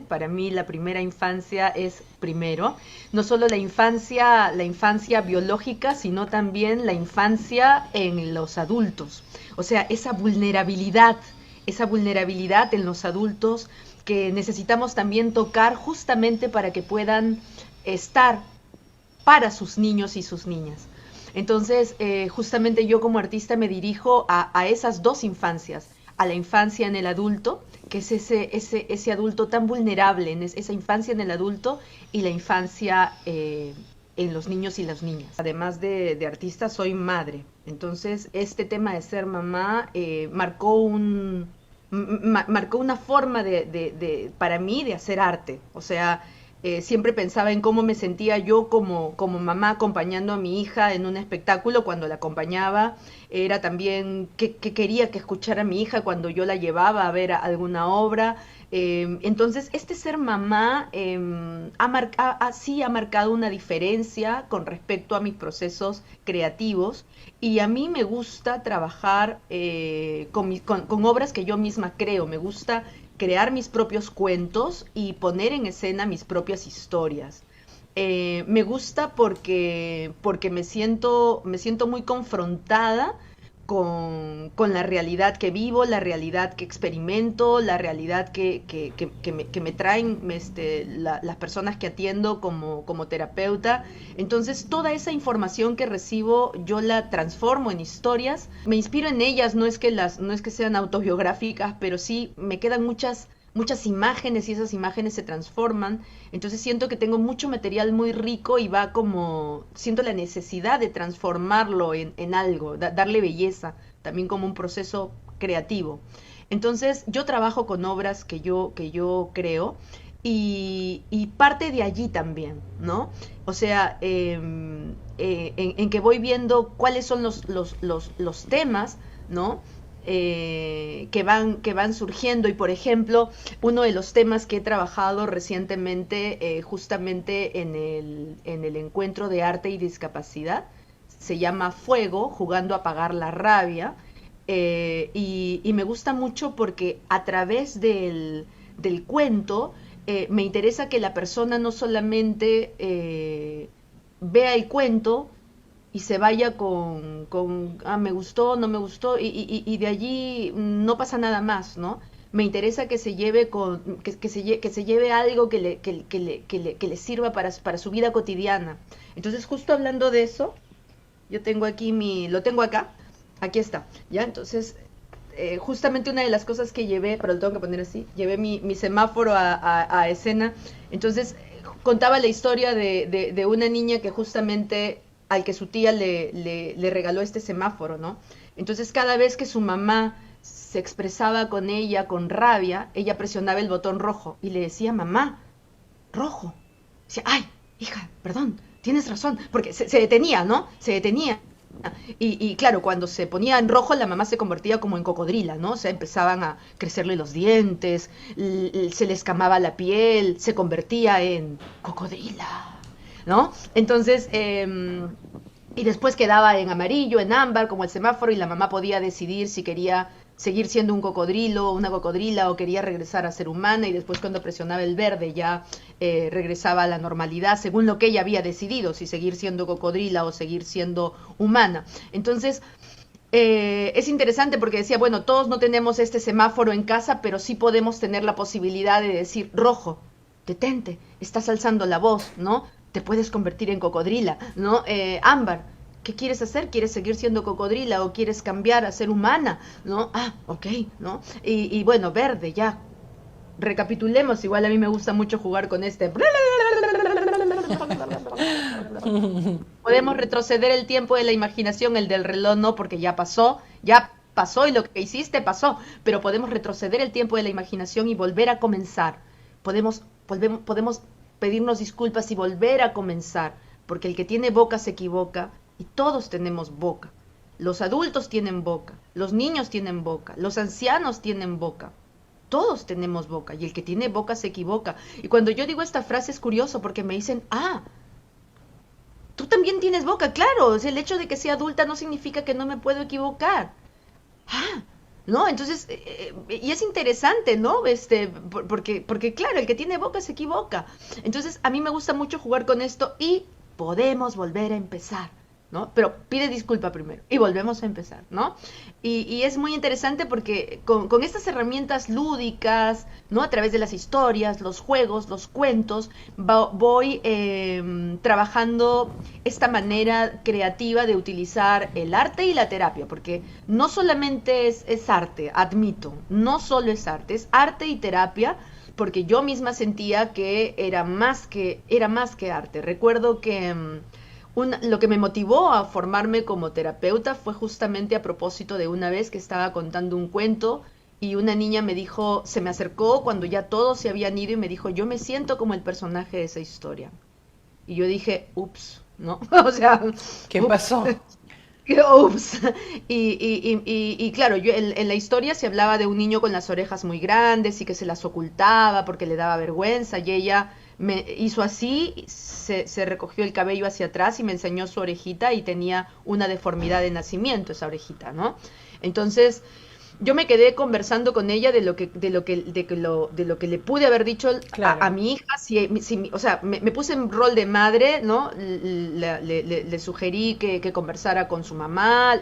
Para mí la primera infancia es primero, no solo la infancia biológica, sino también la infancia en los adultos. O sea, esa vulnerabilidad en los adultos que necesitamos también tocar justamente para que puedan estar para sus niños y sus niñas. Entonces, justamente yo como artista me dirijo a esas dos infancias, a la infancia en el adulto, que es ese adulto tan vulnerable, esa infancia en el adulto y la infancia en los niños y las niñas. Además de artista, soy madre. Entonces, este tema de ser mamá marcó una forma para mí de hacer arte. O sea, siempre pensaba en cómo me sentía yo como mamá acompañando a mi hija en un espectáculo cuando la acompañaba. Era también que quería que escuchara a mi hija cuando yo la llevaba a ver alguna obra. Entonces, este ser mamá sí ha marcado una diferencia con respecto a mis procesos creativos y a mí me gusta trabajar con obras que yo misma creo. Me gusta crear mis propios cuentos y poner en escena mis propias historias. Me gusta porque me siento muy confrontada con la realidad que vivo, la realidad que experimento, la realidad que me traen las personas que atiendo como terapeuta. Entonces, toda esa información que recibo, yo la transformo en historias, me inspiro en ellas, no es que sean autobiográficas, pero sí me quedan muchas imágenes y esas imágenes se transforman. Entonces siento que tengo mucho material muy rico y siento la necesidad de transformarlo en algo, darle belleza, también como un proceso creativo. Entonces yo trabajo con obras que yo creo y parte de allí también, ¿no? O sea, en que voy viendo cuáles son los temas, ¿no? Que van surgiendo y por ejemplo uno de los temas que he trabajado recientemente justamente en el encuentro de arte y discapacidad se llama Fuego, jugando a apagar la rabia. Y me gusta mucho porque a través del cuento me interesa que la persona no solamente vea el cuento y se vaya me gustó, no me gustó, y de allí no pasa nada más, ¿no? Me interesa que se lleve que se lleve algo que le sirva para su vida cotidiana. Entonces, justo hablando de eso, yo tengo aquí lo tengo acá, aquí está, ¿ya? Entonces, justamente una de las cosas que llevé, pero lo tengo que poner así, llevé mi semáforo a escena. Entonces contaba la historia de una niña que justamente al que su tía le regaló este semáforo, ¿no? Entonces cada vez que su mamá se expresaba con ella con rabia, ella presionaba el botón rojo y le decía, mamá, rojo. Decía, ay, hija, perdón, tienes razón, porque se detenía, ¿no? Se detenía. Y claro, cuando se ponía en rojo, la mamá se convertía como en cocodrila, ¿no? O sea, empezaban a crecerle los dientes, se le escamaba la piel, se convertía en cocodrila, ¿no? Entonces, y después quedaba en amarillo, en ámbar, como el semáforo, y la mamá podía decidir si quería seguir siendo un cocodrilo, una cocodrila, o quería regresar a ser humana, y después cuando presionaba el verde ya regresaba a la normalidad, según lo que ella había decidido, si seguir siendo cocodrila o seguir siendo humana. Entonces, es interesante porque decía, bueno, todos no tenemos este semáforo en casa, pero sí podemos tener la posibilidad de decir, rojo, detente, estás alzando la voz, ¿no? Te puedes convertir en cocodrila, ¿no? Ámbar, ¿qué quieres hacer? ¿Quieres seguir siendo cocodrila o quieres cambiar a ser humana? ¿No? Ah, ok, ¿no? Y bueno, verde, ya. Recapitulemos, igual a mí me gusta mucho jugar con este. Podemos retroceder el tiempo de la imaginación, el del reloj no, porque ya pasó y lo que hiciste pasó, pero podemos retroceder el tiempo de la imaginación y volver a comenzar. Podemos pedirnos disculpas y volver a comenzar, porque el que tiene boca se equivoca y todos tenemos boca. Los adultos tienen boca, los niños tienen boca, los ancianos tienen boca. Todos tenemos boca y el que tiene boca se equivoca. Y cuando yo digo esta frase es curioso porque me dicen, tú también tienes boca, claro. O sea, el hecho de que sea adulta no significa que no me puedo equivocar. Ah, ¿no? Entonces, y es interesante, ¿no? Porque claro, el que tiene boca se equivoca. Entonces, a mí me gusta mucho jugar con esto y podemos volver a empezar, ¿no? Pero pide disculpa primero y volvemos a empezar, ¿no? Y es muy interesante porque con estas herramientas lúdicas, ¿no? A través de las historias, los juegos, los cuentos, voy trabajando esta manera creativa de utilizar el arte y la terapia, porque no solamente es arte, admito, no solo es arte y terapia, porque yo misma sentía que era más que arte. Recuerdo que lo que me motivó a formarme como terapeuta fue justamente a propósito de una vez que estaba contando un cuento y una niña me dijo, se me acercó cuando ya todos se habían ido y me dijo, yo me siento como el personaje de esa historia. Y yo dije, ups, ¿no? O sea, ¿Qué ups. pasó? Ups. Y claro, en la historia se hablaba de un niño con las orejas muy grandes y que se las ocultaba porque le daba vergüenza y ella me hizo así, se recogió el cabello hacia atrás y me enseñó su orejita y tenía una deformidad de nacimiento esa orejita, ¿no? Entonces, yo me quedé conversando con ella de lo que le pude haber dicho a Claro, mi hija, o sea, me puse en rol de madre, ¿no? Le sugerí que conversara con su mamá,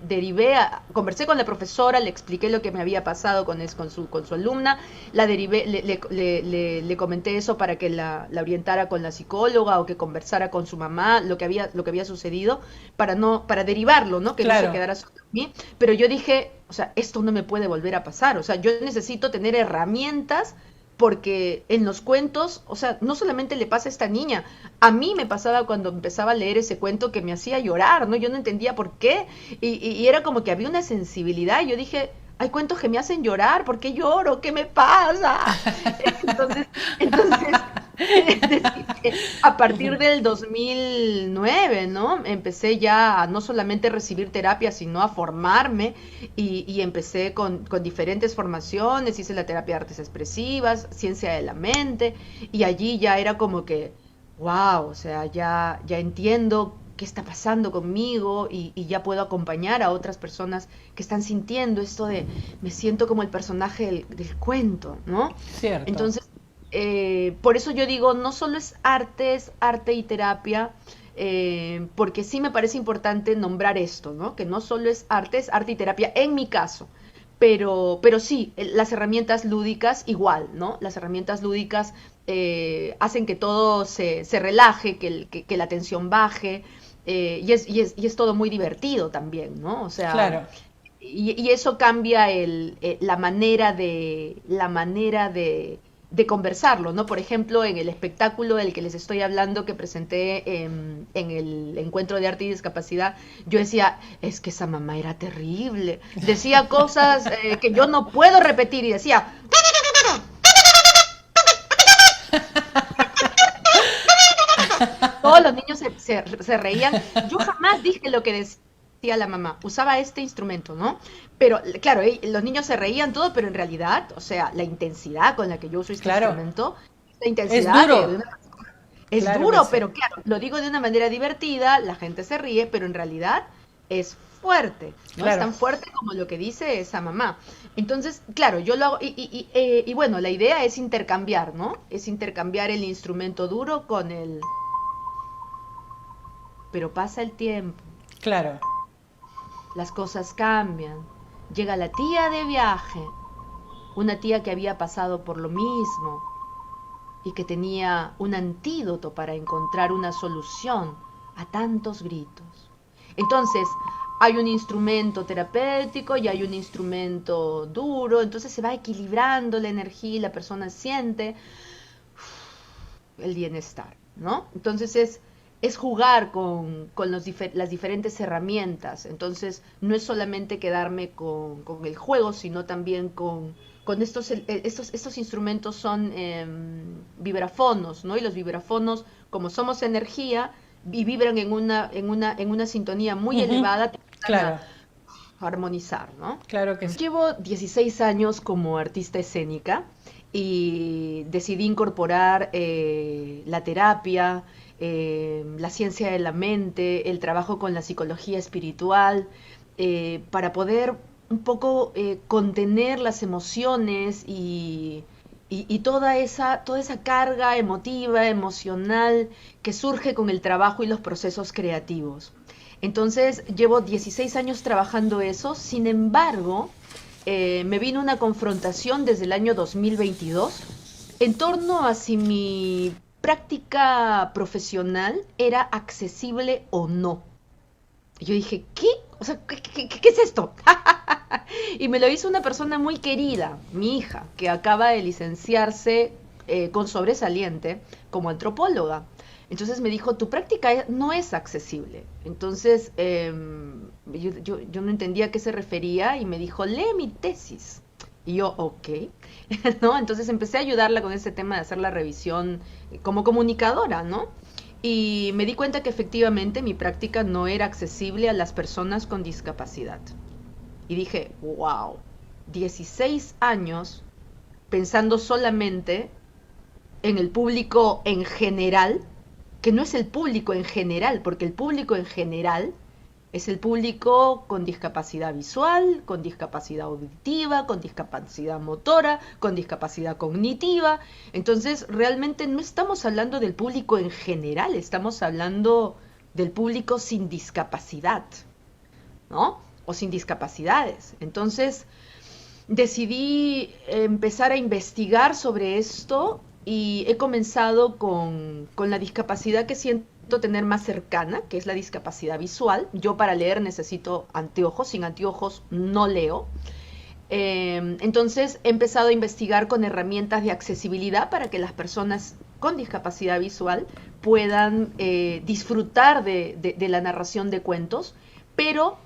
derivé, conversé con la profesora, le expliqué lo que me había pasado con su alumna, la derivé, le comenté eso para que la orientara con la psicóloga o que conversara con su mamá, lo que había sucedido, para derivarlo, ¿no? Que no se claro. quedara solo en mí, pero yo dije, o sea, esto no me puede volver a pasar, o sea, yo necesito tener herramientas porque en los cuentos, o sea, no solamente le pasa a esta niña, a mí me pasaba cuando empezaba a leer ese cuento que me hacía llorar, ¿no? Yo no entendía por qué, y era como que había una sensibilidad, y yo dije, hay cuentos que me hacen llorar, ¿por qué lloro? ¿Qué me pasa? Entonces, entonces a partir del 2009, ¿no? Empecé ya a no solamente recibir terapia, sino a formarme y empecé con diferentes formaciones, hice la terapia de artes expresivas, ciencia de la mente, y allí ya era como que, wow, o sea, ya entiendo qué está pasando conmigo y ya puedo acompañar a otras personas que están sintiendo esto de me siento como el personaje del cuento, ¿no? Cierto. Entonces, por eso yo digo, no solo es arte y terapia, porque sí me parece importante nombrar esto, ¿no? Que no solo es arte y terapia, en mi caso, pero sí, las herramientas lúdicas igual, ¿no? Las herramientas lúdicas hacen que todo se relaje, que la tensión baje, y es todo muy divertido también, ¿no? O sea, Claro. y eso cambia la manera de conversarlo, ¿no? Por ejemplo, en el espectáculo del que les estoy hablando que presenté en el encuentro de arte y discapacidad, yo decía, es que esa mamá era terrible. Decía cosas que yo no puedo repetir y decía, todos los niños se reían. Yo jamás dije lo que decía la mamá. Usaba este instrumento, ¿no? Pero, claro, los niños se reían todo, pero en realidad, o sea, la intensidad con la que yo uso este Claro. instrumento, la Es intensidad duro. es Claro que duro, sí. pero claro, lo digo de una manera divertida, la gente se ríe, pero en realidad es fuerte, ¿no? Es Claro. tan fuerte como lo que dice esa mamá. Entonces, claro, yo lo hago, y bueno, la idea es intercambiar, ¿no? Es intercambiar el instrumento duro con el... Pero pasa el tiempo, Claro. las cosas cambian. Llega la tía de viaje, una tía que había pasado por lo mismo y que tenía un antídoto para encontrar una solución a tantos gritos. Entonces, hay un instrumento terapéutico y hay un instrumento duro, entonces se va equilibrando la energía y la persona siente el bienestar, ¿no? Entonces es jugar con las diferentes herramientas. Entonces no es solamente quedarme con el juego, sino también con estos instrumentos son vibrafonos, ¿no? Y los vibrafonos, como somos energía y vibran en una sintonía muy Ujú. elevada, te empiezan Claro. a armonizar, ¿no? Claro que sí. Llevo 16 años como artista escénica y decidí incorporar la terapia, la ciencia de la mente, el trabajo con la psicología espiritual, para poder un poco contener las emociones y toda esa carga emotiva, emocional que surge con el trabajo y los procesos creativos. Entonces, llevo 16 años trabajando eso, sin embargo, me vino una confrontación desde el año 2022 en torno a si mi práctica profesional era accesible o no. Y yo dije, ¿qué? O sea, ¿qué es esto? Y me lo hizo una persona muy querida, mi hija, que acaba de licenciarse con sobresaliente como antropóloga. Entonces me dijo, tu práctica no es accesible. Entonces yo no entendía a qué se refería y me dijo, lee mi tesis. Y yo, ok, ¿no? Entonces empecé a ayudarla con ese tema de hacer la revisión como comunicadora, ¿no? Y me di cuenta que efectivamente mi práctica no era accesible a las personas con discapacidad. Y dije, wow, 16 años pensando solamente en el público en general, que no es el público en general, porque el público en general es el público con discapacidad visual, con discapacidad auditiva, con discapacidad motora, con discapacidad cognitiva. Entonces, realmente no estamos hablando del público en general, estamos hablando del público sin discapacidad, ¿no? O sin discapacidades. Entonces, decidí empezar a investigar sobre esto y he comenzado con la discapacidad que siento tener más cercana, que es la discapacidad visual. Yo para leer necesito anteojos, sin anteojos no leo. Entonces he empezado a investigar con herramientas de accesibilidad para que las personas con discapacidad visual puedan disfrutar de la narración de cuentos, pero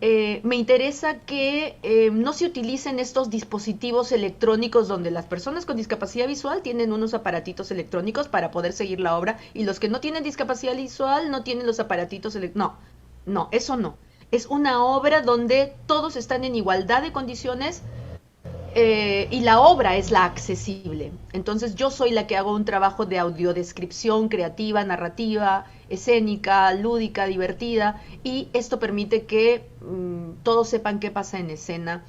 me interesa que no se utilicen estos dispositivos electrónicos donde las personas con discapacidad visual tienen unos aparatitos electrónicos para poder seguir la obra y los que no tienen discapacidad visual no tienen los aparatitos electrónicos. No, no, eso no. Es una obra donde todos están en igualdad de condiciones y la obra es la accesible. Entonces yo soy la que hago un trabajo de audiodescripción creativa, narrativa, escénica, lúdica, divertida, y esto permite que todos sepan qué pasa en escena,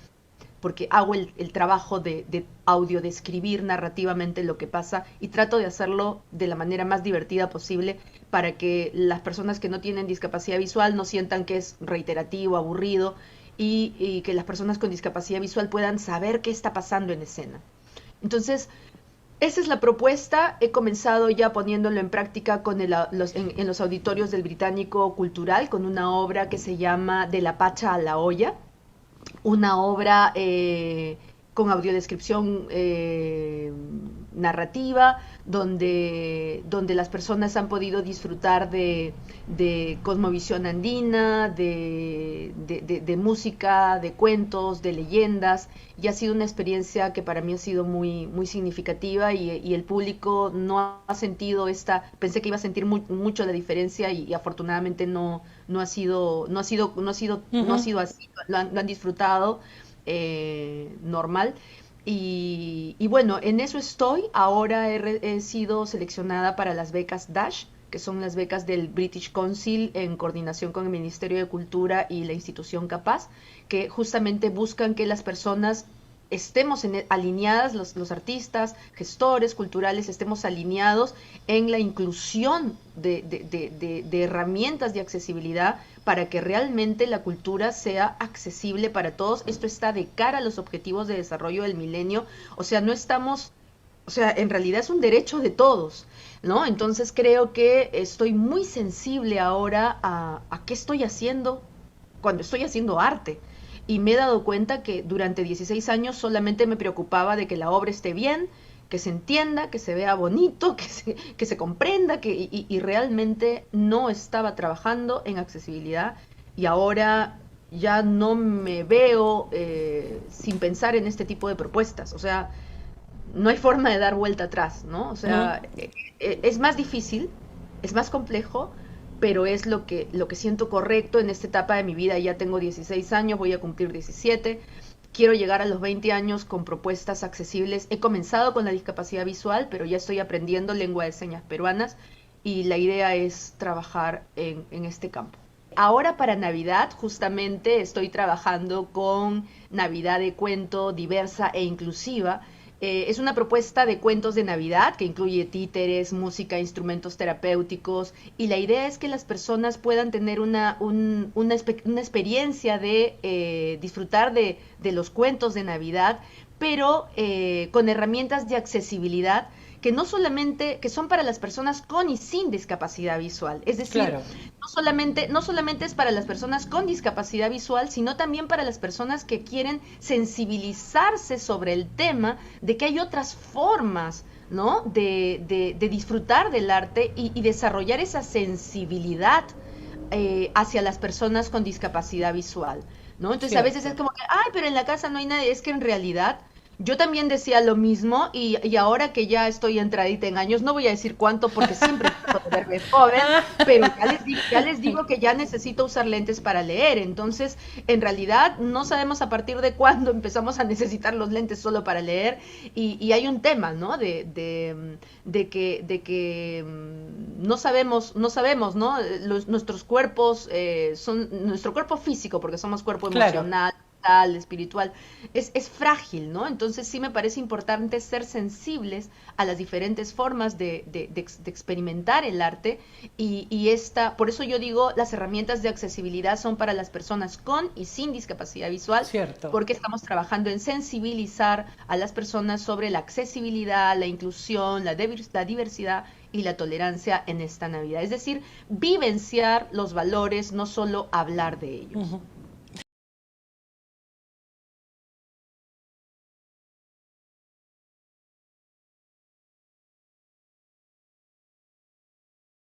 porque hago el trabajo de audiodescribir narrativamente lo que pasa y trato de hacerlo de la manera más divertida posible para que las personas que no tienen discapacidad visual no sientan que es reiterativo, aburrido, y que las personas con discapacidad visual puedan saber qué está pasando en escena. Entonces, esa es la propuesta. He comenzado ya poniéndolo en práctica con en los auditorios del Británico Cultural con una obra que se llama De la Pacha a la Olla, una obra con audiodescripción narrativa, donde las personas han podido disfrutar de cosmovisión andina, de música, de cuentos, de leyendas, y ha sido una experiencia que para mí ha sido muy, muy significativa y el público no ha sentido pensé que iba a sentir mucho la diferencia y afortunadamente no ha sido, no ha sido así, lo han disfrutado normal. Y bueno, en eso estoy. Ahora he sido seleccionada para las becas DASH, que son las becas del British Council en coordinación con el Ministerio de Cultura y la institución Capaz, que justamente buscan que las personas estemos alineadas, los artistas, gestores culturales, estemos alineados en la inclusión de herramientas de accesibilidad para que realmente la cultura sea accesible para todos. Esto está de cara a los objetivos de desarrollo del milenio, o sea, no estamos, o sea, en realidad es un derecho de todos, ¿no? Entonces creo que estoy muy sensible ahora a qué estoy haciendo cuando estoy haciendo arte. Y me he dado cuenta que durante 16 años solamente me preocupaba de que la obra esté bien, que se entienda, que se vea bonito, que se comprenda, y realmente no estaba trabajando en accesibilidad y ahora ya no me veo sin pensar en este tipo de propuestas. O sea, no hay forma de dar vuelta atrás, ¿no? O sea, es más difícil, es más complejo, pero es lo que siento correcto en esta etapa de mi vida. Ya tengo 16 años, voy a cumplir 17. Quiero llegar a los 20 años con propuestas accesibles. He comenzado con la discapacidad visual, pero ya estoy aprendiendo lengua de señas peruanas y la idea es trabajar en este campo. ahora para Navidad justamente estoy trabajando con Navidad de cuento diversa e inclusiva. Es una propuesta de cuentos de Navidad que incluye títeres, música, instrumentos terapéuticos y la idea es que las personas puedan tener una experiencia de disfrutar de los cuentos de Navidad, pero con herramientas de accesibilidad que no solamente, que son para las personas con y sin discapacidad visual. Es decir, Claro, no solamente es para las personas con discapacidad visual, sino también para las personas que quieren sensibilizarse sobre el tema de que hay otras formas, ¿no? De disfrutar del arte y desarrollar esa sensibilidad hacia las personas con discapacidad visual, ¿no? Entonces a veces es cierto. como que, ay, pero en la casa no hay nadie, es que en realidad yo también decía lo mismo y ahora que ya estoy entradita en años, no voy a decir cuánto porque siempre trato de verme joven, pero ya les digo que ya necesito usar lentes para leer. Entonces, en realidad no sabemos a partir de cuándo empezamos a necesitar los lentes solo para leer y hay un tema, ¿no? No sabemos, ¿no? Nuestros cuerpos nuestro cuerpo físico, porque somos cuerpo Claro. emocional, espiritual, es frágil, ¿no? Entonces sí me parece importante ser sensibles a las diferentes formas de experimentar el arte por eso yo digo, las herramientas de accesibilidad son para las personas con y sin discapacidad visual, Cierto. porque estamos trabajando en sensibilizar a las personas sobre la accesibilidad, la inclusión, la diversidad y la tolerancia en esta Navidad. Es decir, vivenciar los valores, no solo hablar de ellos.